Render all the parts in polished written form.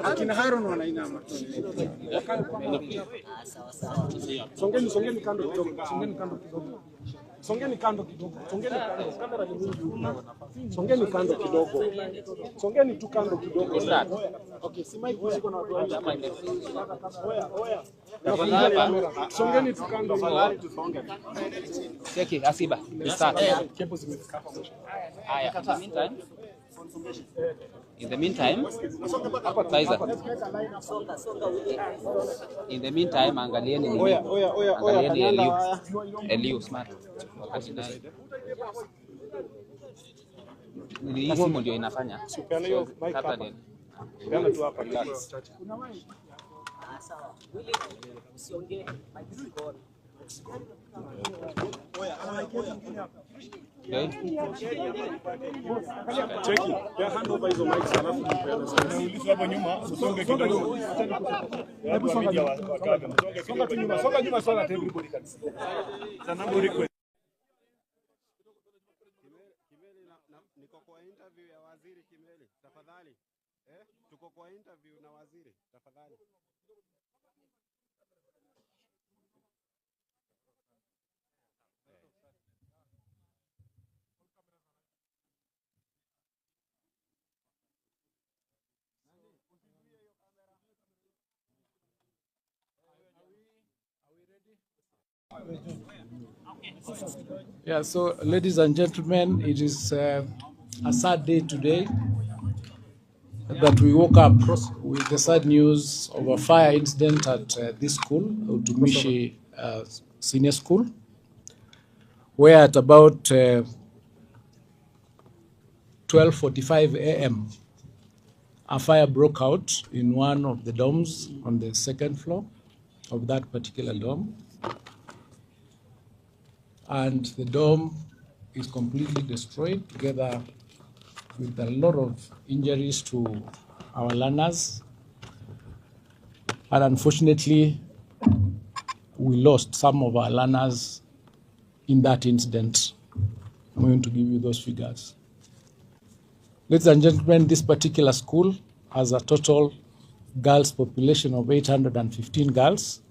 Akina Haron wanainama. Songeni kando kidogo. Songeni kando kidogo. Kamera ni mingi. Songeni kando kidogo. Songeni tu kando kidogo. Okay, si mic ziko na watu wengi. Oya. Songeni tu kando afadhali tusonge. Okay, Asiba. Start. In the meantime, angalieni Eliu smart. Wakati naye ni simu ndio inafanya. Hata nini? Peana tu hapa relax. Sawa. Usiongee mic on. Cheki, ya hand over hizo mics alafu ulizo hapo nyuma, usonge kidogo. Hebu songa nyuma. Songa nyuma sana everybody can see. Sana request. Kimeli niko kwa interview ya waziri Kimeli. Tafadhali. Tuko kwa interview na waziri. Tafadhali. Yeah, so ladies and gentlemen, it is a sad day today that we woke up with the sad news of a fire incident at this school, Utumishi Senior School, where at about 12:45 a.m. a fire broke out in one of the dorms on the second floor of that particular dorm. And the dorm is completely destroyed, together with a lot of injuries to our learners. And unfortunately, we lost some of our learners in that incident. I'm going to give you those figures. Ladies and gentlemen, this particular school has a total girls population of 815 girls.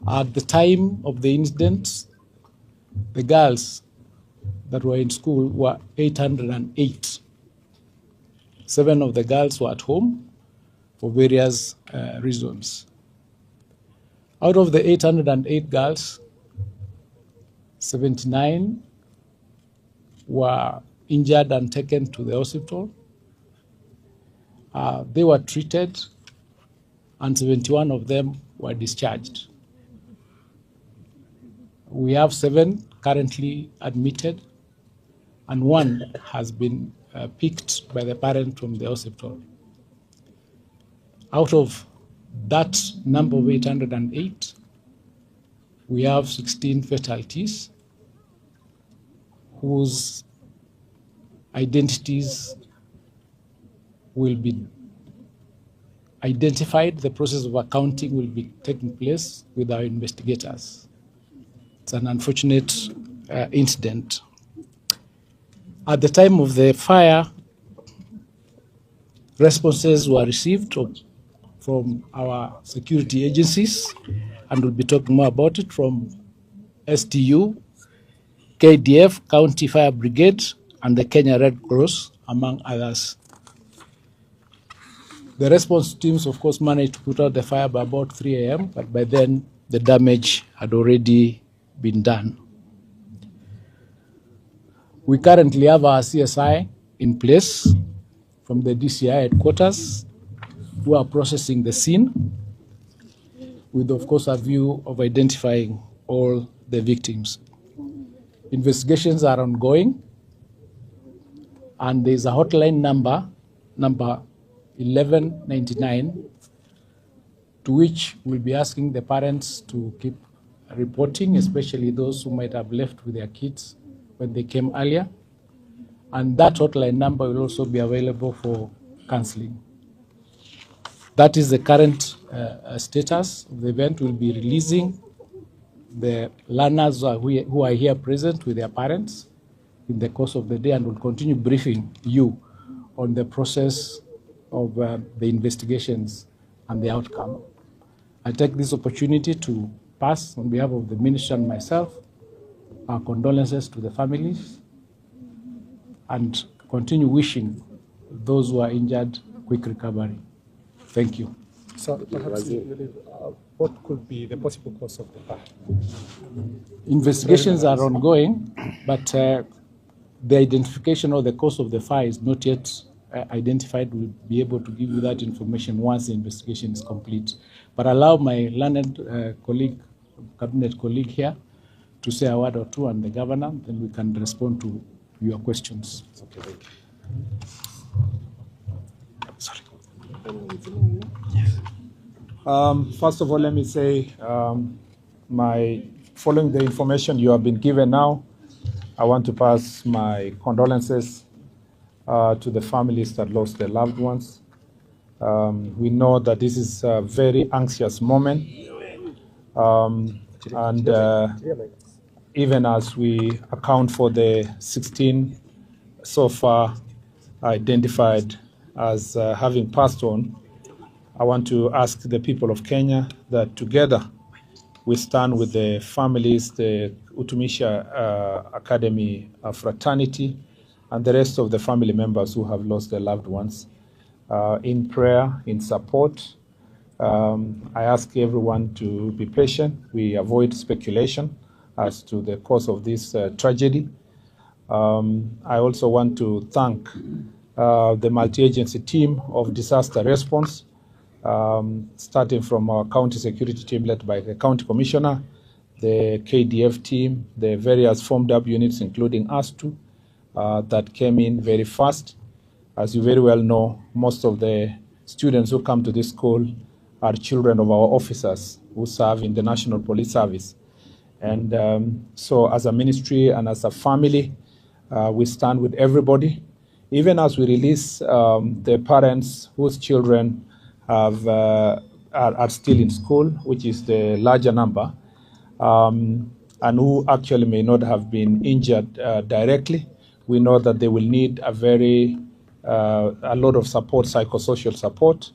At the time of the incident, the girls that were in school were 808. 7 of the girls were at home for various reasons. Out of the 808 girls, 79 were injured and taken to the hospital. They were treated, and 71 of them were discharged. We have 7 currently admitted, and 1 has been picked by the parent from the hospital. Out of that number of 808, we have 16 fatalities whose identities will be identified. The process of accounting will be taking place with our investigators. It's an unfortunate incident. At the time of the fire, responses were received from our security agencies, and we'll be talking more about it, from STU, KDF, County Fire Brigade, and the Kenya Red Cross, among others. The response teams, of course, managed to put out the fire by about 3 a.m., but by then the damage had already been done. We currently have our CSI in place from the DCI headquarters, who are processing the scene with, of course, a view of identifying all the victims. Investigations are ongoing, and there is a hotline number 1199, to which we'll be asking the parents to keep reporting, especially those who might have left with their kids when they came earlier. And that hotline number will also be available for counseling. That is the current status of the event. We'll be releasing the learners who are here present with their parents in the course of the day, and will continue briefing you on the process of the investigations and the outcome. I take this opportunity to pass, on behalf of the minister and myself, our condolences to the families and continue wishing those who are injured quick recovery. Thank you. So perhaps what could be the possible cause of the fire? Investigations are ongoing, but the identification of the cause of the fire is not yet identified. We'll be able to give you that information once the investigation is complete. But allow my learned colleague, cabinet colleague here, to say a word or two, and the governor, then we can respond to your questions. Okay, thank you. Sorry. First of all, let me say, following the information you have been given now, I want to pass my condolences to the families that lost their loved ones. We know that this is a very anxious moment, and even as we account for the 16 so far identified as having passed on, I want to ask the people of Kenya that together we stand with the families, the Utumishi Academy fraternity, and the rest of the family members who have lost their loved ones in prayer, in support. I ask everyone to be patient. We avoid speculation as to the cause of this tragedy. I also want to thank the multi-agency team of disaster response, starting from our county security team led by the county commissioner, the KDF team, the various formed up units, including us too, that came in very fast. As you very well know, most of the students who come to this school are children of our officers who serve in the National Police Service. And so as a ministry and as a family, we stand with everybody, even as we release the parents whose children are still in school, which is the larger number, and who actually may not have been injured directly. We know that they will need a lot of support, psychosocial support,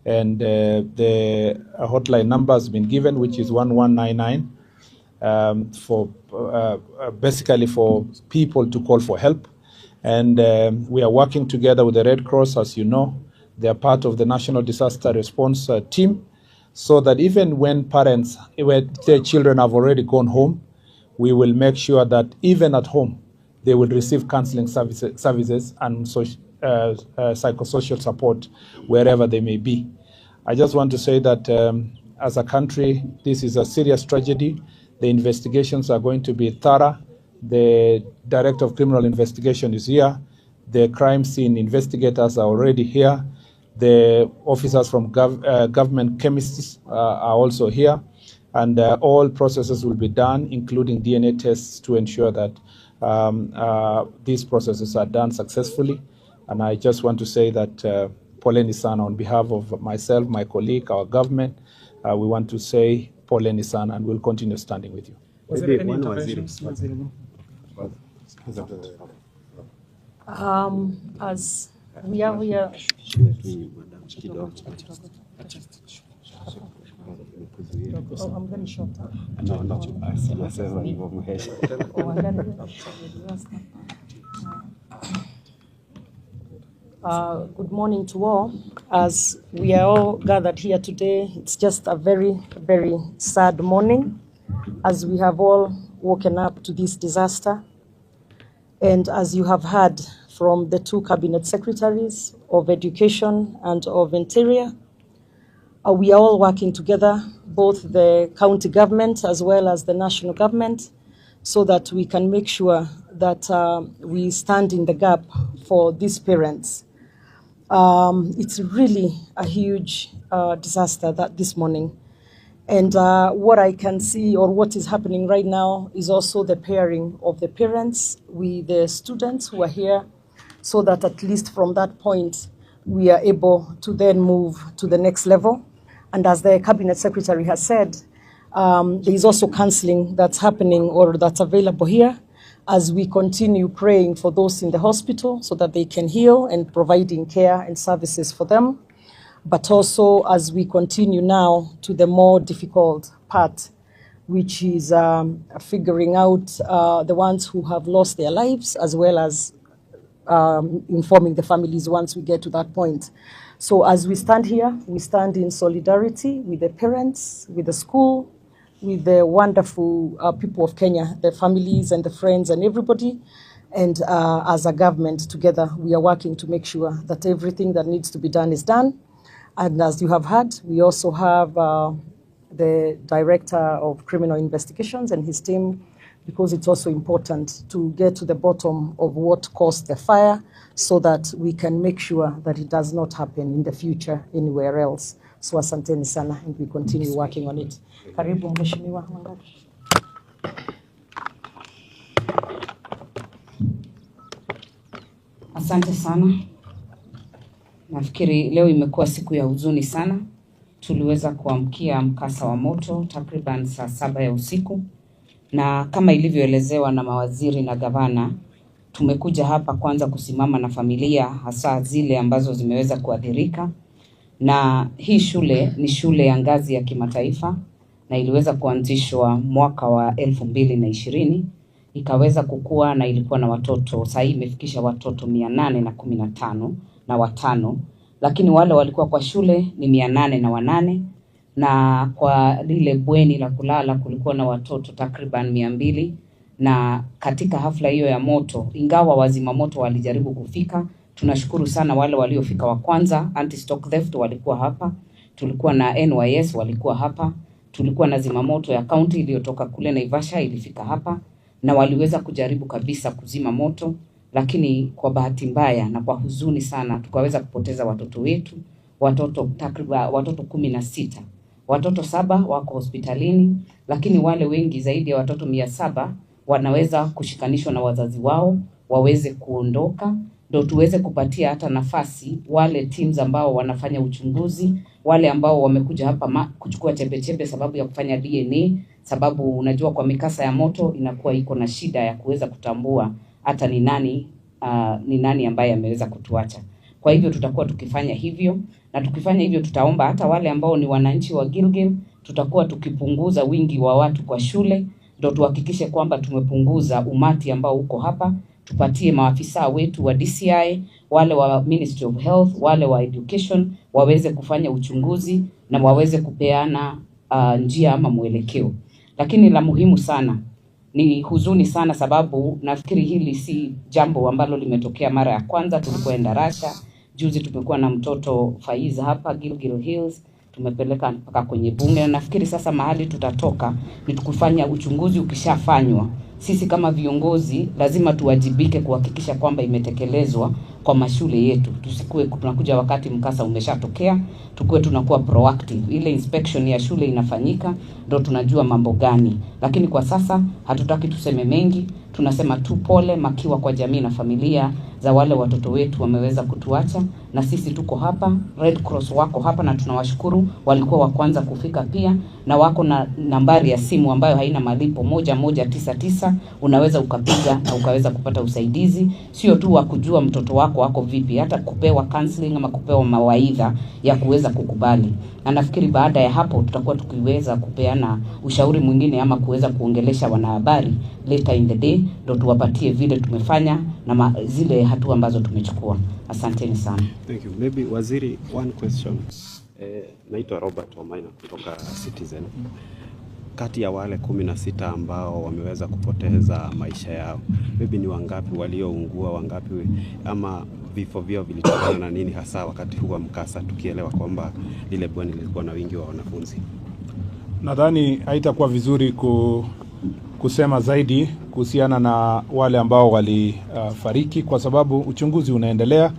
and the hotline number has been given, which is 1199, for basically for people to call for help. And we are working together with the Red Cross, as you know. They are part of the National Disaster Response team, so that even when parents, when their children have already gone home, we will make sure that even at home, they will receive counseling services and psychosocial support wherever they may be. I just want to say that as a country, this is a serious tragedy. The investigations are going to be thorough. The Director of Criminal Investigation is here. The crime scene investigators are already here. The officers from government chemists are also here. And all processes will be done, including DNA tests, to ensure that these processes are done successfully. And I just want to say that poleni sana, on behalf of myself, my colleague, our government, we want to say poleni sana, and we'll continue standing with you. Was there any interventions? As we are here, I'm very short. Good morning to all. As we are all gathered here today, it's just a very, very sad morning, as we have all woken up to this disaster. And as you have heard from the two cabinet secretaries of Education and of Interior, we are all working together, both the county government as well as the national government, so that we can make sure that we stand in the gap for these parents. It's really a huge disaster that this morning. And what I can see, or what is happening right now, is also the pairing of the parents with the students who are here, so that at least from that point, we are able to then move to the next level. And as the cabinet secretary has said, There is also counseling that's happening or that's available here as we continue praying for those in the hospital so that they can heal and providing care and services for them. But also as we continue now to the more difficult part, which is figuring out the ones who have lost their lives, as well as informing the families once we get to that point. So as we stand here, we stand in solidarity with the parents, with the school, with the wonderful people of Kenya, the families and the friends and everybody. And as a government together, we are working to make sure that everything that needs to be done is done. And as you have heard, we also have the Director of Criminal Investigations and his team, because it's also important to get to the bottom of what caused the fire so that we can make sure that it does not happen in the future anywhere else. So asanteni sana, and we continue working on it. Karibu Mheshimiwa Wangari. Asante sana. Nafikiri leo imekuwa siku ya huzuni sana. Tuliweza kuamkia mkasa wa moto takriban saa 7 ya usiku. Na kama ilivyoelezewa na mawaziri na gavana, tumekuja hapa kwanza kusimama na familia hasa zile ambazo zimeweza kuathirika. Na hii shule ni shule ya ngazi ya kimataifa na iliweza kuanzishwa mwaka wa 2020. Ikaweza kukua na ilikuwa na watoto, sasa imefikisha watoto 815 na watano. Lakini wale walikuwa kwa shule ni 808 na kwa lile bweni la kulala kulikuwa na watoto takriban 200. Na katika hafla hiyo ya moto, ingawa wazima moto walijaribu kufika, tunashukuru sana wale waliofika wa kwanza. Anti-stock theft walikuwa hapa, tulikuwa na NYS walikuwa hapa, tulikuwa na zimamoto ya county iliyotoka kule Naivasha ilifika hapa, na waliweza kujaribu kabisa kuzima moto. Lakini kwa bahati mbaya na kwa huzuni sana tukaweza kupoteza watoto wetu, watoto takriban watoto 16. Watoto 7 wako hospitalini, lakini wale wengi zaidi ya watoto 700 wanaweza kushikanishwa na wazazi wao waweze kuondoka, ndio tuweze kupatia hata nafasi wale teams ambao wanafanya uchunguzi, wale ambao wamekuja hapa kuchukua chembe sababu ya kufanya DNA, sababu unajua kwa mikasa ya moto inakuwa iko na shida ya kuweza kutambua hata ni nani ambaye ameweza kutuacha. Kwa hivyo tutakuwa tukifanya hivyo, na tukifanya hivyo tutaomba hata wale ambao ni wananchi wa Gilgil, tutakuwa tukipunguza wingi wa watu kwa shule, ndio tuhakikishe kwamba tumepunguza umati ambao uko hapa. Tupatie maafisa wetu wa DCI, wale wa Ministry of Health, wale wa Education waweze kufanya uchunguzi na waweze kupeana njia ama mwelekeo. Lakini la muhimu sana, ni huzuni sana sababu nafikiri hili si jambo ambalo limetokea mara ya kwanza. Tulikwenda Russia, juzi tumekuwa na mtoto Faiz hapa Gilgil Hills, tumepeleka mpaka kwenye bunge. Na nafikiri sasa mahali tutatoka ni tukufanya uchunguzi. Ukishafanywa, sisi kama viongozi lazima tuwajibike kuhakikisha kwamba imetekelezwa kwa mashule yetu. Tusikue tunakuja wakati mkasa umeshatokea, tukue tunakuwa proactive. Ile inspection ya shule inafanyika ndio tunajua mambo gani. Lakini kwa sasa hatutaki tuseme mengi, tunasema tu pole makiwa kwa jamii na familia za wale watoto wetu wameweza kutuacha, na sisi tuko hapa. Red Cross wako hapa na tunawashukuru, walikuwa wa kwanza kufika pia, na wako na nambari ya simu ambayo haina malipo 1199. Unaweza ukapiga na ukaweza kupata usaidizi, sio tu wa kujua mtoto wako vipi, hata kupewa counseling ama kupewa mawaidha ya kuweza kukubali. Na nafikiri baada ya hapo tutakuwa tukiweza kupeana ushauri mwingine ama kuweza kuongelesha wanahabari later in the day, ndio tuwapatie vile tumefanya na zile hatua ambazo tumechukua. Asanteni sana. Thank you. Maybe waziri, one question. Naitwa Robert Wamaina kutoka Citizen. Kati ya wale 16 ambao wameweza kupoteza maisha yao, maybe ni wangapi walioungua, wangapi ama vifo vyao vilitokana na nini hasa wakati huo mkasa, tukielewa kwamba lile bweni lilikuwa na wingi wa wanafunzi? Nadhani haitakuwa vizuri kusema zaidi kuhusiana na wale ambao walifariki kwa sababu uchunguzi unaendelea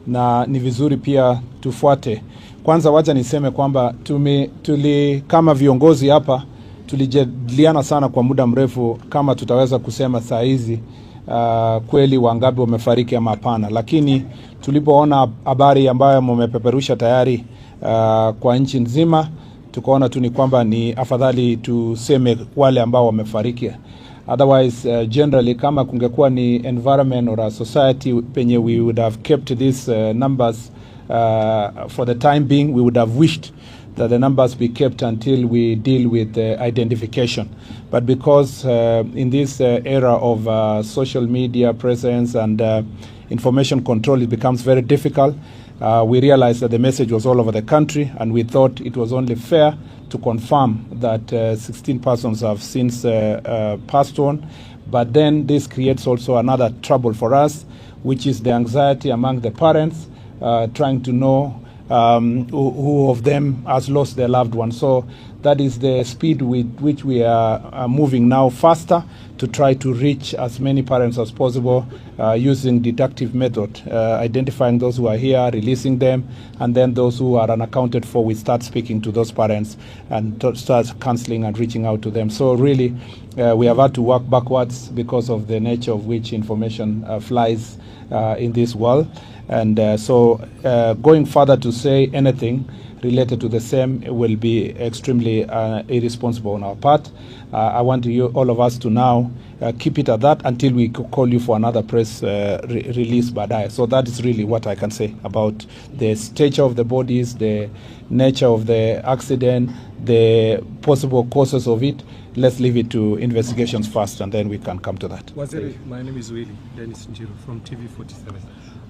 na ni vizuri pia tufuate. Kwanza wacha niseme kwamba kama viongozi hapa tulijadiliana sana kwa muda mrefu kama tutaweza kusema saa hizi kweli wangapi wamefariki ama hapana. Lakini tulipoona habari ambayo mmepeperusha tayari kwa nchi nzima, tukaona tu ni kwamba ni afadhali tuseme wale ambao wamefariki. Otherwise, generally, kama kungekuwa ni environment or a society penye we would have kept these numbers for the time being, we would have wished that the numbers be kept until we deal with identification. But because in this era of social media presence and information control, it becomes very difficult, we realized that the message was all over the country, and we thought it was only fair to confirm that 16 persons have since passed on. But then this creates also another trouble for us, which is the anxiety among the parents, trying to know who of them has lost their loved one. So that is the speed with which we are moving now, faster, to try to reach as many parents as possible using deductive method, identifying those who are here, releasing them, and then those who are unaccounted for, we start speaking to those parents and start counseling and reaching out to them. So really, we have had to work backwards because of the nature of which information flies in this world. And so going further to say anything related to the same will be extremely irresponsible on our part. I want all of us to now keep it at that until we call you for another press release baadaye. So that is really what I can say about the stature of the bodies, the nature of the accident, the possible causes of it. Let's leave it to investigations first, and then we can come to that. Waziri, my name is Willie Dennis Njiru from TV47.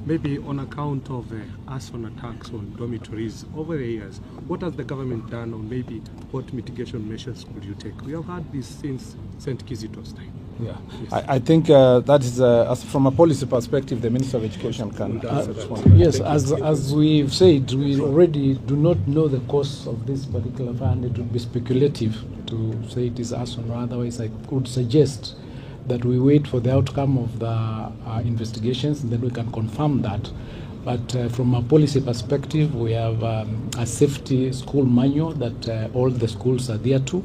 Maybe on account of arson attacks on dormitories over the years, what has the government done, or maybe what mitigation measures could you take? We have had this since St. Kizito's time. Yeah, yes. I think that is, as from a policy perspective, the Minister of Education can respond. Yes, as we've said, we already do not know the cause of this particular fire, and it would be speculative to say it is arson, or otherwise I could suggest that we wait for the outcome of the investigations, and then we can confirm that. But from a policy perspective, we have a safety school manual that all the schools adhere to,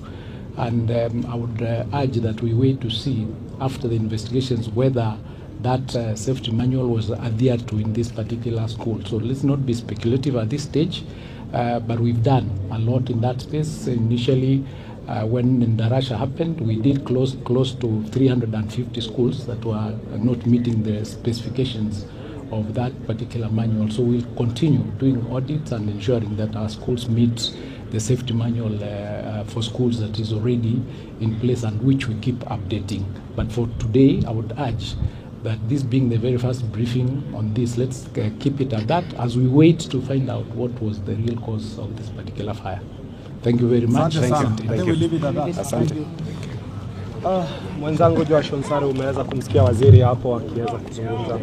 and I would urge that we wait to see after the investigations whether that safety manual was adhered to in this particular school. So let's not be speculative at this stage, but we've done a lot in that space. Initially, when Darasha happened, we did close to 350 schools that were not meeting the specifications of that particular manual. So we'll continue doing audits and ensuring that our schools meet the safety manual for schools that is already in place and which we keep updating. But for today, I would urge that this being the very first briefing on this, let's keep it at that as we wait to find out what was the real cause of this particular fire. Thank you very much. Thank you. Mwenzangu Joshua Nsare, umeweza kumsikia waziri hapo akiweza kuzungumza.